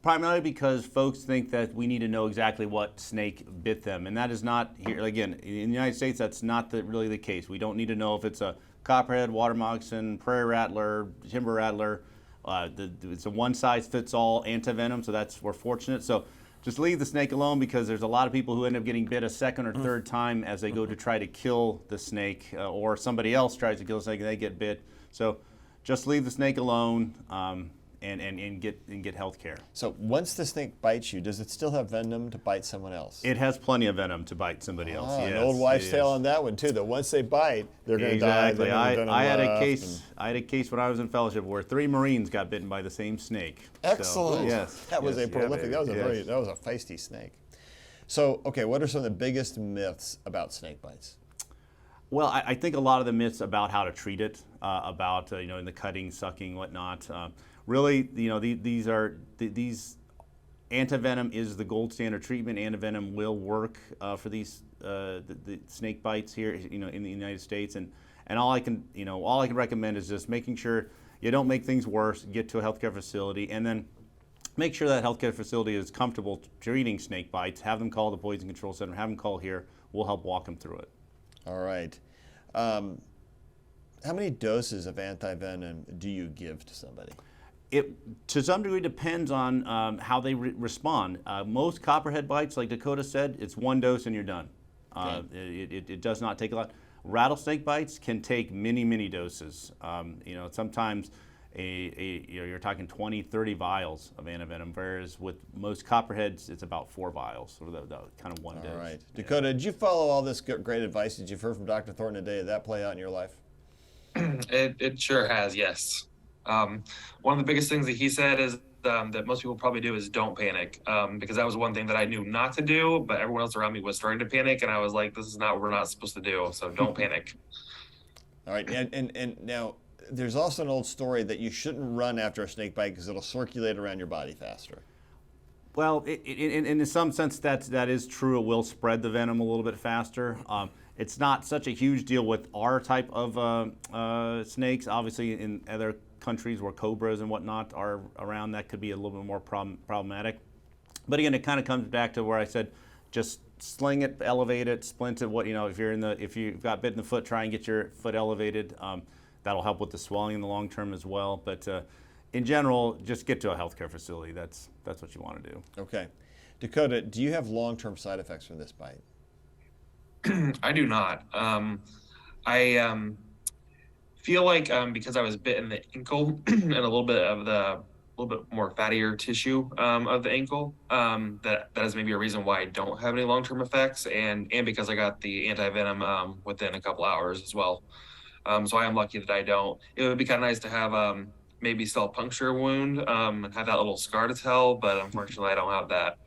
primarily because folks think that we need to know exactly what snake bit them, and that is not here. Again, in the United States, that's not really the case. We don't need to know if it's a copperhead, water moccasin, prairie rattler, timber rattler. It's a one-size-fits-all antivenom, so we're fortunate. So just leave the snake alone, because there's a lot of people who end up getting bit a second or third time as they go to try to kill the snake, or somebody else tries to kill the snake and they get bit. So just leave the snake alone and get health care. So once the snake bites you, does it still have venom to bite someone else? It has plenty of venom to bite somebody else. Yes, an old wives' tale on that one too. That once they bite, they're going to die. Exactly. I had a case when I was in fellowship where 3 Marines got bitten by the same snake. Excellent. So, yes. That was yes, a prolific. yeah, that was a feisty snake. So okay, what are some of the biggest myths about snake bites? Well, I think a lot of the myths about how to treat it, about in the cutting, sucking, whatnot. Really, these antivenom is the gold standard treatment. Antivenom will work for these the snake bites here, in the United States, and all I can recommend is just making sure you don't make things worse. Get to a healthcare facility, and then make sure that healthcare facility is comfortable treating snake bites. Have them call the Poison Control Center. Have them call here. We'll help walk them through it. All right. How many doses of antivenom do you give to somebody? It, to some degree, depends on how they respond. Most copperhead bites, like Dakota said, it's 1 dose and you're done. It does not take a lot. Rattlesnake bites can take many, many doses. Sometimes you're talking 20, 30 vials of antivenom, whereas with most copperheads, it's about 4 vials, so the kind of 1 dose. All right. Dakota, did you follow all this great advice that you've heard from Dr. Thornton today? Did that play out in your life? It sure has, yes. One of the biggest things that he said is that most people probably do is don't panic, because that was one thing that I knew not to do, but everyone else around me was starting to panic, and I was like, this is not what we're not supposed to do, so don't panic. All right, and now there's also an old story that you shouldn't run after a snake bite because it'll circulate around your body faster. Well, in some sense, that is true. It will spread the venom a little bit faster. It's not such a huge deal with our type of snakes. Obviously, in other countries where cobras and whatnot are around, that could be a little bit more problematic. But again, it kind of comes back to where I said, just sling it, elevate it, splint it. If you've got bit in the foot, try and get your foot elevated. That'll help with the swelling in the long term as well. But in general, just get to a healthcare facility. That's what you want to do. Okay, Dakota, do you have long-term side effects from this bite? I do not. I feel like because I was bit in the ankle and a little bit more fattier tissue of the ankle, that is maybe a reason why I don't have any long-term effects, and because I got the antivenom within a couple hours as well. So I am lucky that I don't. It would be kind of nice to have maybe still a puncture wound and have that little scar to tell, but unfortunately I don't have that.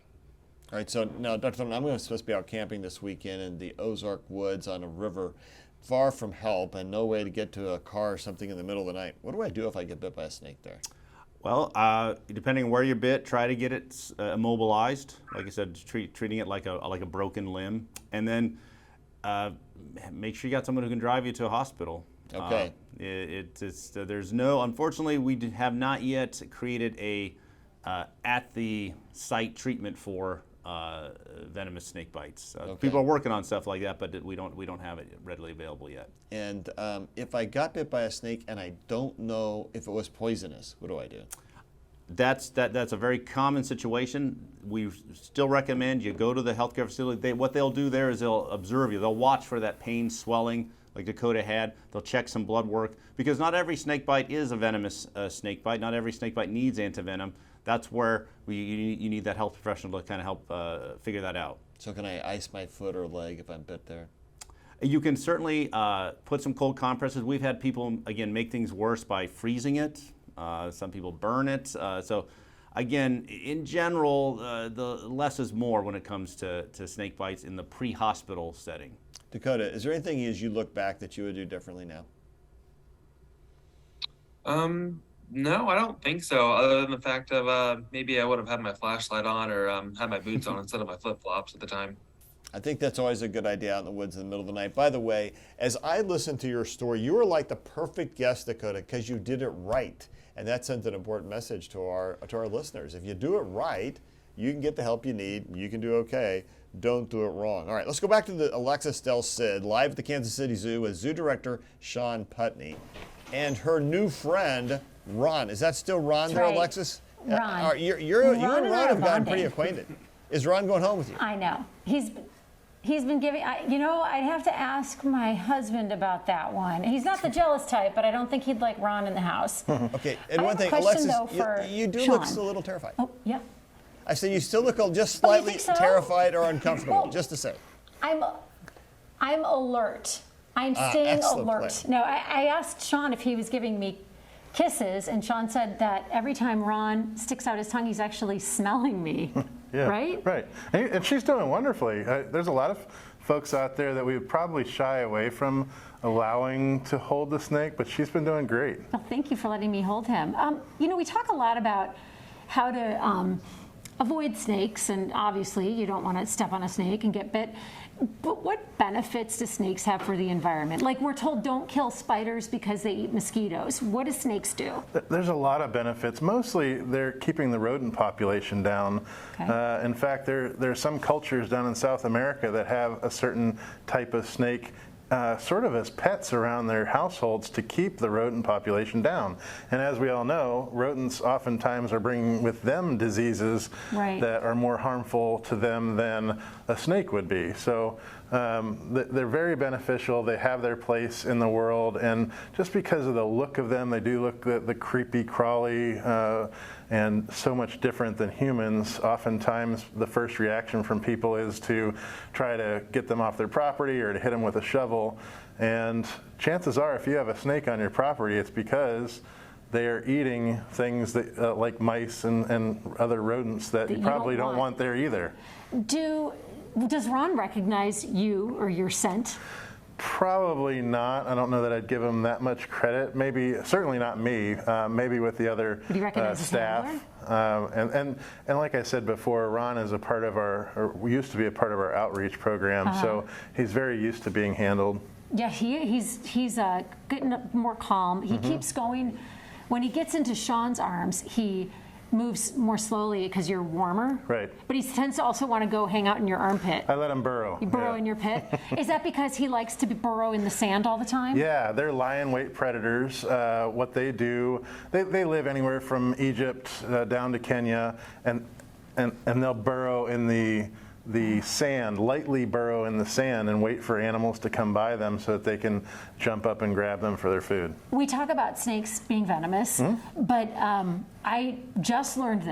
All right, so now, Dr. Thornton, I'm supposed to be out camping this weekend in the Ozark Woods on a river, far from help and no way to get to a car or something in the middle of the night. What do I do if I get bit by a snake there? Well, depending on where you're bit, try to get it immobilized. Like I said, treating it like a broken limb, and then make sure you got someone who can drive you to a hospital. Okay. Unfortunately, we have not yet created a at the site treatment for venomous snake bites. Okay. People are working on stuff like that, but we don't have it readily available yet. And if I got bit by a snake and I don't know if it was poisonous, what do I do? That's a very common situation. We still recommend you go to the healthcare facility. What they'll do there is they'll observe you. They'll watch for that pain, swelling, like Dakota had. They'll check some blood work, because not every snake bite is a venomous snake bite. Not every snake bite needs antivenom. That's where you need that health professional to kind of help figure that out. So can I ice my foot or leg if I'm bit there? You can certainly put some cold compresses. We've had people, again, make things worse by freezing it. Some people burn it. So again, in general, the less is more when it comes to snake bites in the pre-hospital setting. Dakota, is there anything as you look back that you would do differently now? No, I don't think so. Other than the fact of maybe I would have had my flashlight on or had my boots on instead of my flip flops at the time. I think that's always a good idea out in the woods in the middle of the night. By the way, as I listened to your story, you were like the perfect guest, Dakota, because you did it right. And that sends an important message to our listeners. If you do it right, you can get the help you need. You can do okay. Don't do it wrong. All right, let's go back to the Alexis Del Cid, live at the Kansas City Zoo with Zoo Director Sean Putney and her new friend, Ron. Is that still Ron there, right. Alexis? Ron. You and Ron have gotten pretty acquainted. Is Ron going home with you? I know. He's been giving, I'd have to ask my husband about that one. He's not the jealous type, but I don't think he'd like Ron in the house. Okay, and I one have a thing, question, Alexis, though, you do Sean. look a little terrified. Oh, yeah. I said you still look just Oh, you slightly think so? terrified or uncomfortable, Well, just to say. I'm alert. I'm staying excellent alert. plan. No, I asked Sean if he was giving me kisses, and Sean said that every time Ron sticks out his tongue, he's actually smelling me. Yeah, right? Right. And she's doing wonderfully. There's a lot of folks out there that we would probably shy away from allowing to hold the snake, but she's been doing great. Well, thank you for letting me hold him. We talk a lot about how to avoid snakes, and obviously you don't want to step on a snake and get bit. But what benefits do snakes have for the environment? Like, we're told don't kill spiders because they eat mosquitoes. What do snakes do? There's a lot of benefits. Mostly they're keeping the rodent population down. Okay. In fact, there are some cultures down in South America that have a certain type of snake sort of as pets around their households to keep the rodent population down. And as we all know, rodents oftentimes are bringing with them diseases Right. that are more harmful to them than a snake would be. So they're very beneficial. They have their place in the world, and just because of the look of them, they do look the creepy, crawly, and so much different than humans. Oftentimes, the first reaction from people is to try to get them off their property or to hit them with a shovel. And chances are, if you have a snake on your property, it's because they are eating things that, like mice and other rodents that you probably don't want there either. Does Ron recognize you or your scent? Probably not. I don't know that I'd give him that much credit. Maybe, certainly not me. Maybe with the other Would he recognize his staff. And like I said before, Ron is a part of or used to be a part of our outreach program. So he's very used to being handled. Yeah, he's getting more calm. He keeps going. When he gets into Sean's arms, he moves more slowly because you're warmer. Right. But he tends to also want to go hang out in your armpit. I let him burrow. You burrow in your pit. Is that because he likes to burrow in the sand all the time? Yeah, they're lion weight predators. What they do, they live anywhere from Egypt down to Kenya, and they'll burrow in the sand, lightly burrow in the sand and wait for animals to come by them so that they can jump up and grab them for their food. We talk about snakes being venomous, but I just learned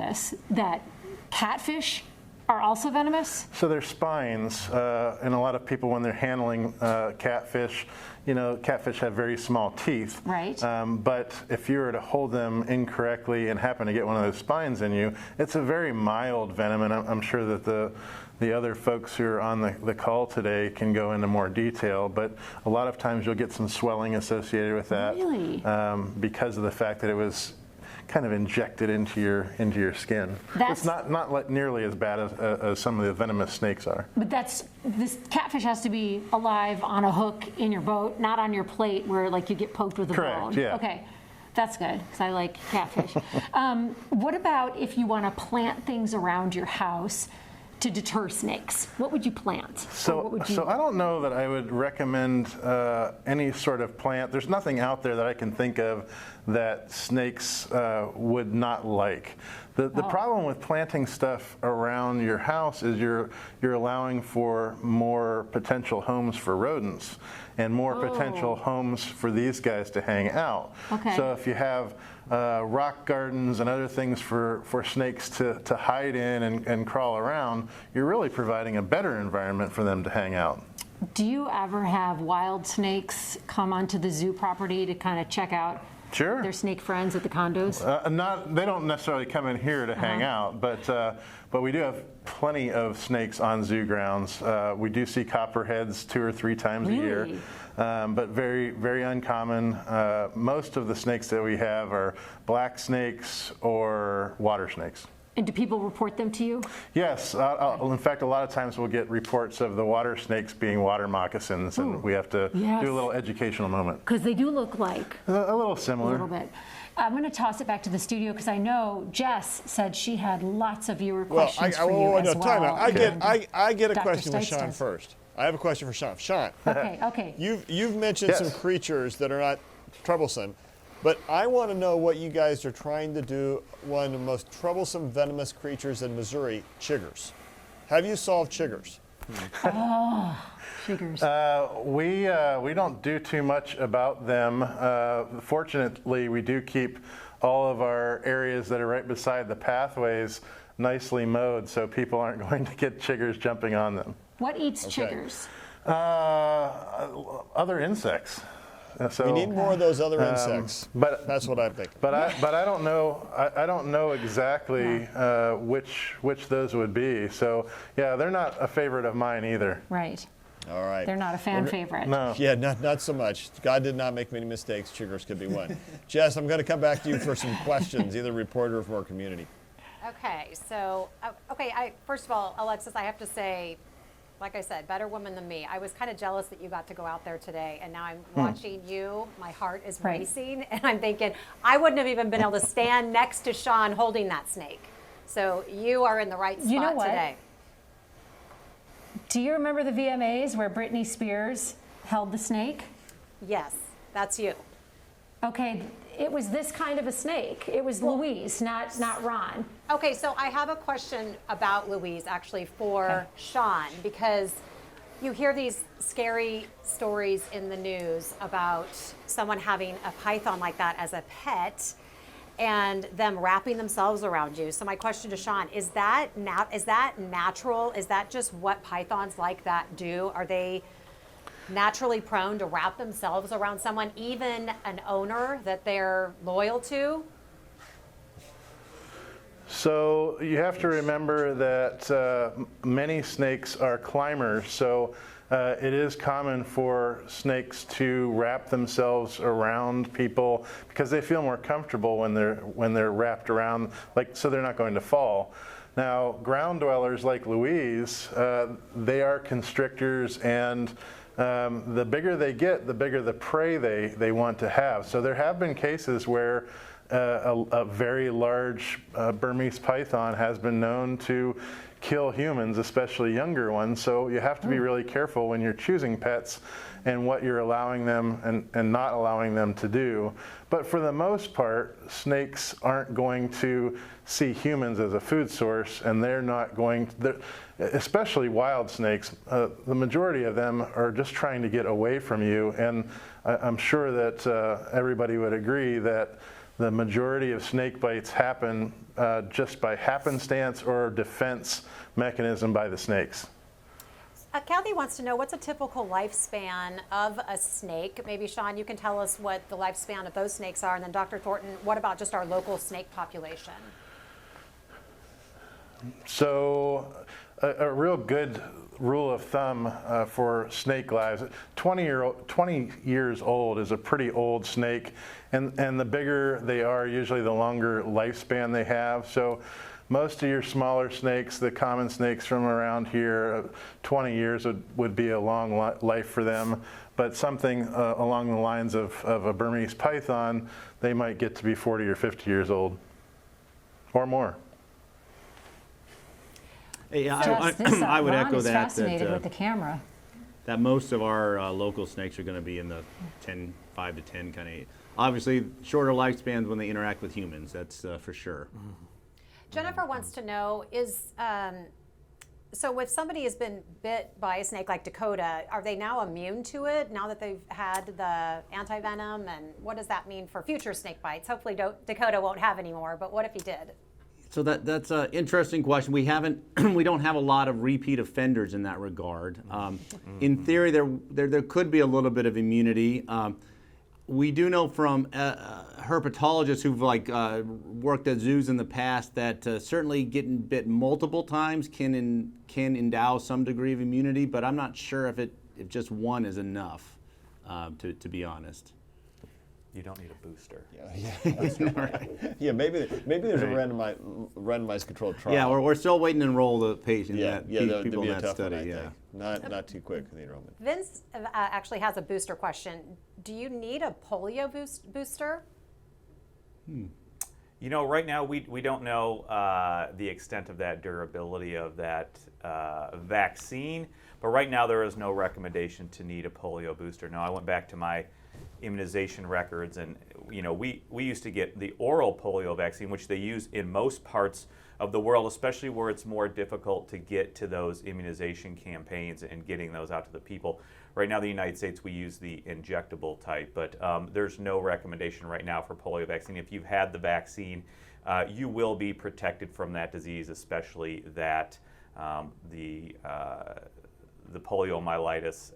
that catfish are also venomous. So their spines, and a lot of people when they're handling catfish, catfish have very small teeth. Right. But if you were to hold them incorrectly and happen to get one of those spines in you, it's a very mild venom, and I'm sure that the other folks who are on the call today can go into more detail, but a lot of times you'll get some swelling associated with that. Really? Because of the fact that it was kind of injected into your skin. It's not nearly as bad as some of the venomous snakes are. But this catfish has to be alive on a hook in your boat, not on your plate where like you get poked with a Correct, bone. yeah. Okay. That's good, because I like catfish. What about if you want to plant things around your house to deter snakes? What would you plant? So I don't know that I would recommend any sort of plant. There's nothing out there that I can think of that snakes would not like. The problem with planting stuff around your house is you're allowing for more potential homes for rodents and more potential homes for these guys to hang out. Okay. So if you have rock gardens and other things for snakes to hide in and crawl around, you're really providing a better environment for them to hang out. Do you ever have wild snakes come onto the zoo property to kind of check out Sure. their snake friends at the condos? They don't necessarily come in here to hang out, but we do have plenty of snakes on zoo grounds. We do see copperheads 2 or 3 times a year. Really? but very, very uncommon. Most of the snakes that we have are black snakes or water snakes. And do people report them to you? Yes. In fact, a lot of times we'll get reports of the water snakes being water moccasins, and we have to Yes. do a little educational moment. Because they do look like A little a similar. little bit. I'm going to toss it back to the studio because I know Jess said she had lots of viewer questions for you as well. Time out. I get a Dr. question with Stites Sean does. first. I have a question for Sean. Sean, Okay. you've mentioned some Yes. creatures that are not troublesome, but I want to know what you guys are trying to do. One of the most troublesome venomous creatures in Missouri, chiggers. Have you solved chiggers? Chiggers. We don't do too much about them. Fortunately, we do keep all of our areas that are right beside the pathways nicely mowed, so people aren't going to get chiggers jumping on them. What eats chiggers? Other insects. So, We need more of those other insects. but- That's what I'm thinking. But I don't know. I don't know exactly which those would be. So yeah, they're not a favorite of mine either. Right. All right. They're not a fan favorite. No. Yeah, not so much. God did not make many mistakes. Chiggers could be one. Jess, I'm going to come back to you for some questions, either reporter or from our community. Okay, so, first of all, Alexis, I have to say, like I said, better woman than me. I was kind of jealous that you got to go out there today, and now I'm watching you. My heart is Right. racing, and I'm thinking, I wouldn't have even been able to stand next to Sean holding that snake. So you are in the right spot You know what? today. Do you remember the VMAs where Britney Spears held the snake? Yes, that's you. Okay, it was this kind of a snake. It was Louise, not Ron. Okay, so I have a question about Louise actually for Sean, because you hear these scary stories in the news about someone having a python like that as a pet and them wrapping themselves around you. So my question to Sean, is that natural? Is that just what pythons like that do? Are they naturally prone to wrap themselves around someone, even an owner that they're loyal to? So you have to remember that many snakes are climbers. So it is common for snakes to wrap themselves around people because they feel more comfortable when they're wrapped around, so they're not going to fall. Now, ground dwellers like Louise, they are constrictors, and the bigger they get, the bigger the prey they want to have. So there have been cases where a very large Burmese python has been known to kill humans, especially younger ones. So you have to be really careful when you're choosing pets and what you're allowing them and not allowing them to do. But for the most part, snakes aren't going to see humans as a food source, and they're not going to, especially wild snakes, the majority of them are just trying to get away from you. And I'm sure that everybody would agree that the majority of snake bites happen just by happenstance or defense mechanism by the snakes. Kathy wants to know, what's a typical lifespan of a snake? Maybe, Sean, you can tell us what the lifespan of those snakes are. And then Dr. Thornton, what about just our local snake population? So a real good rule of thumb for snake lives, 20 years old is a pretty old snake, and the bigger they are, usually the longer lifespan they have. So most of your smaller snakes, the common snakes from around here, 20 years would be a long life for them. But something along the lines of a Burmese python, they might get to be 40 or 50 years old or more. Yeah, I would Ron echo is that. fascinated with the camera. That most of our local snakes are going to be in the 5 to 10 kind of. Obviously, shorter lifespans when they interact with humans. That's for sure. Jennifer wants to know, so if somebody has been bit by a snake like Dakota, are they now immune to it now that they've had the anti-venom? And what does that mean for future snake bites? Hopefully Dakota won't have any more, but what if he did? So that's an interesting question. We don't have a lot of repeat offenders in that regard. In theory, there could be a little bit of immunity. We do know from herpetologists who've worked at zoos in the past that certainly getting bit multiple times can endow some degree of immunity, but I'm not sure if just one is enough. to be honest. You don't need a booster. Yeah, maybe there's a randomized controlled trial. Yeah, we're still waiting to enroll the patient. That'd people be in a that tough study. one, I think. Not too quick in the enrollment. Vince actually has a booster question. Do you need a polio booster? You know, right now we don't know the extent of that durability of that vaccine, but right now there is no recommendation to need a polio booster. Now, I went back to my immunization records, and we used to get the oral polio vaccine, which they use in most parts of the world, especially where it's more difficult to get to those immunization campaigns and getting those out to the people. Right now in the United States, we use the injectable type, but there's no recommendation right now for polio vaccine. If you've had the vaccine, you will be protected from that disease, especially that the poliomyelitis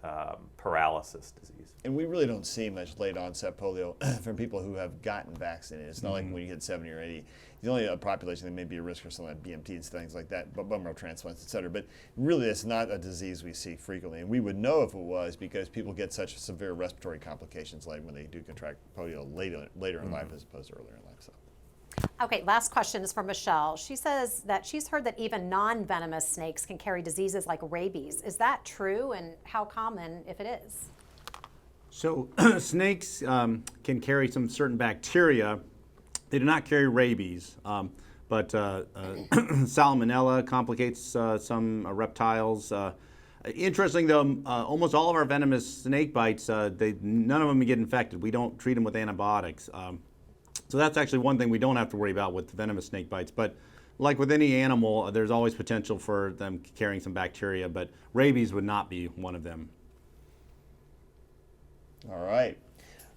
paralysis disease. And we really don't see much late onset polio from people who have gotten vaccinated. It's not like when you hit 70 or 80. The only population that may be a risk for something like BMT and things like that, bone marrow transplants, et cetera. But really, it's not a disease we see frequently. And we would know if it was because people get such severe respiratory complications like when they do contract polio later in life as opposed to earlier in life. So. Okay, last question is from Michelle. She says that she's heard that even non-venomous snakes can carry diseases like rabies. Is that true, and how common if it is? So snakes can carry some certain bacteria. They do not carry rabies, but salmonella complicates some reptiles. Interesting though, almost all of our venomous snake bites, none of them get infected. We don't treat them with antibiotics. So that's actually one thing we don't have to worry about with venomous snake bites. But like with any animal, there's always potential for them carrying some bacteria, but rabies would not be one of them. All right.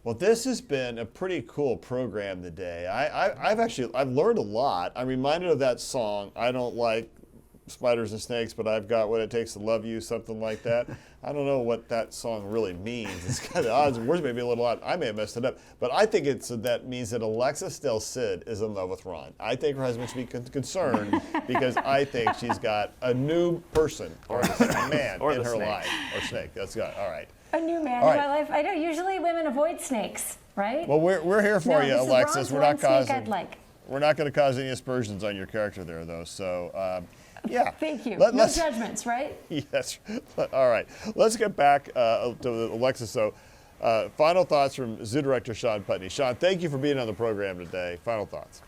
Well, this has been a pretty cool program today. I've learned a lot. I'm reminded of that song, I don't like spiders and snakes, but I've got what it takes to love you, something like that. I don't know what that song really means. It's kind of odd. The words may be a little odd. I may have messed it up. But I think that means that Alexis Del Cid is in love with Ron. I think her husband should be concerned because I think she's got a new person or a man in her life. Or snake. That's good. All right. A new man in my life. I know usually women avoid snakes, right? Well, we're here for you, Alexis. We're not causing. We're not going to cause any aspersions on your character there, though. So, yeah. Thank you. No judgments, right? Yes. All right. Let's get back to Alexis. So, final thoughts from Zoo Director Sean Putney. Sean, thank you for being on the program today. Final thoughts.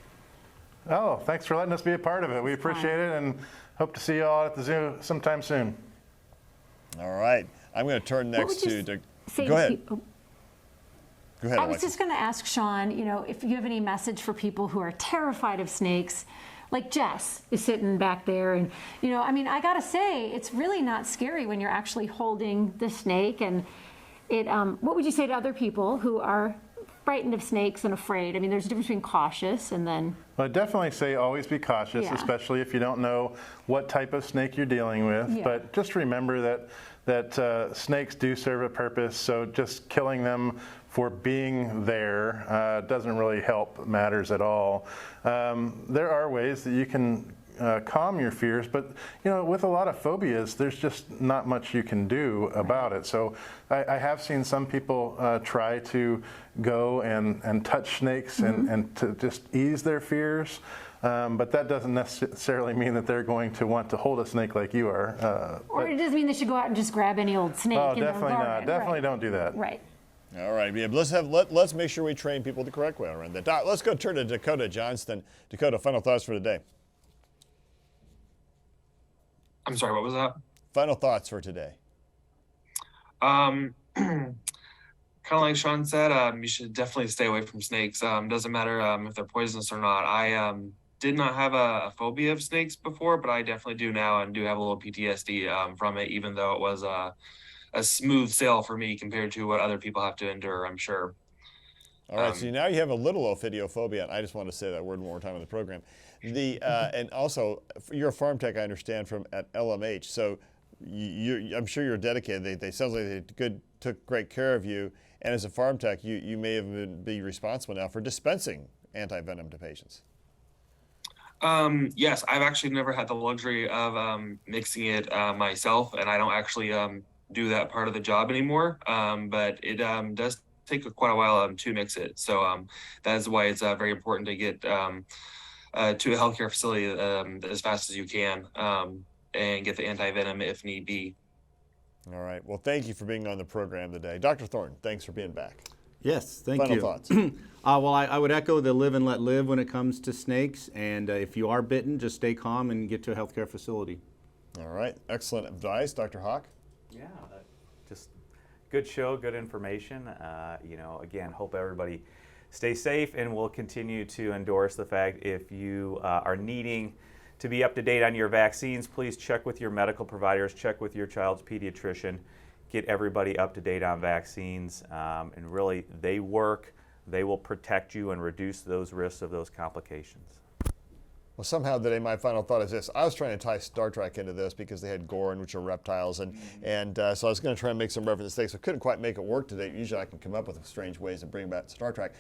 Oh, thanks for letting us be a part of it. We appreciate it and hope to see you all at the zoo sometime soon. All right. I'm going to turn next to. Go ahead. Go ahead, I was just going to ask Sean, if you have any message for people who are terrified of snakes, like Jess is sitting back there, and I got to say, it's really not scary when you're actually holding the snake. And it, what would you say to other people who are frightened of snakes and afraid? I mean, there's a difference between cautious and then. Well, I'd definitely say always be cautious, especially if you don't know what type of snake you're dealing with. Yeah. But just remember that snakes do serve a purpose, so just killing them for being there doesn't really help matters at all. There are ways that you can calm your fears, but with a lot of phobias, there's just not much you can do about it. So I have seen some people try to go and touch snakes and to just ease their fears. But that doesn't necessarily mean that they're going to want to hold a snake like you are. Or it doesn't mean they should go out and just grab any old snake. Oh, definitely not. Definitely don't do that. Right. All right. Yeah, let's make sure we train people the correct way around that. Let's go turn to Dakota Johnston. Dakota, final thoughts for today. I'm sorry, what was that? Final thoughts for today. Kind of like Sean said, you should definitely stay away from snakes. Doesn't matter if they're poisonous or not. I did not have a phobia of snakes before, but I definitely do now and do have a little PTSD from it, even though it was a smooth sail for me compared to what other people have to endure, I'm sure. All right, so now you have a little Ophidiophobia, and I just want to say that word one more time in the program. And also, you're a farm tech, I understand, from at LMH, so I'm sure you're dedicated. They sounds like they took great care of you, and as a farm tech, you may have be responsible now for dispensing anti-venom to patients. Yes, I've actually never had the luxury of mixing it myself, and I don't actually do that part of the job anymore. But it does take quite a while to mix it. So that is why it's very important to get to a healthcare facility as fast as you can and get the anti-venom if need be. All right. Well, thank you for being on the program today. Dr. Thornton, thanks for being back. Yes, thank Final you. thoughts. Well, I would echo the live and let live when it comes to snakes. And if you are bitten, just stay calm and get to a healthcare facility. All right. Excellent advice, Dr. Hawk. Yeah, just good show, good information. Again, hope everybody stay safe, and we'll continue to endorse the fact if you are needing to be up to date on your vaccines, please check with your medical providers, check with your child's pediatrician, get everybody up to date on vaccines, and really they work, they will protect you and reduce those risks of those complications. Well, somehow today my final thought is this. I was trying to tie Star Trek into this because they had Gorn, which are reptiles, and so I was going to try and make some reference to snakes. I couldn't quite make it work today. Usually I can come up with strange ways to bring back Star Trek.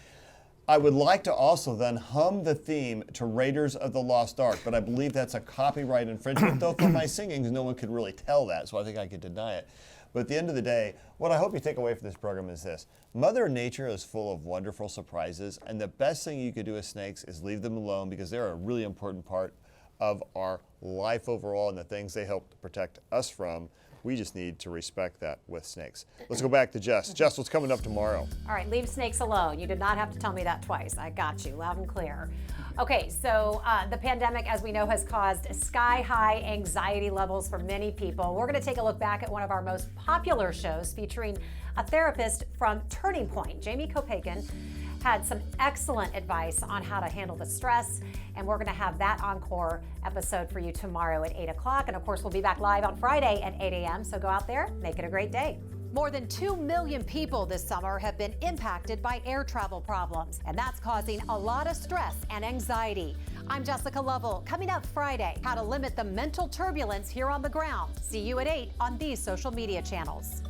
I would like to also then hum the theme to Raiders of the Lost Ark, but I believe that's a copyright infringement, though from my singing, no one could really tell that, so I think I could deny it. But at the end of the day, what I hope you take away from this program is this. Mother Nature is full of wonderful surprises, and the best thing you could do with snakes is leave them alone because they're a really important part of our life overall and the things they help to protect us from. We just need to respect that with snakes. Let's go back to Jess. Jess, what's coming up tomorrow? All right, leave snakes alone. You did not have to tell me that twice. I got you, loud and clear. Okay, so the pandemic, as we know, has caused sky-high anxiety levels for many people. We're going to take a look back at one of our most popular shows featuring a therapist from Turning Point. Jamie Kopagan had some excellent advice on how to handle the stress, and we're going to have that encore episode for you tomorrow at 8 o'clock. And of course, we'll be back live on Friday at 8 a.m., so go out there, make it a great day. More than 2 million people this summer have been impacted by air travel problems, and that's causing a lot of stress and anxiety. I'm Jessica Lovell. Coming up Friday, how to limit the mental turbulence here on the ground. See you at 8 on these social media channels.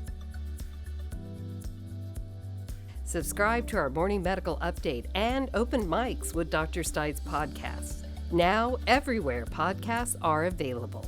Subscribe to our morning medical update and open mics with Dr. Stites podcasts. Now, everywhere podcasts are available.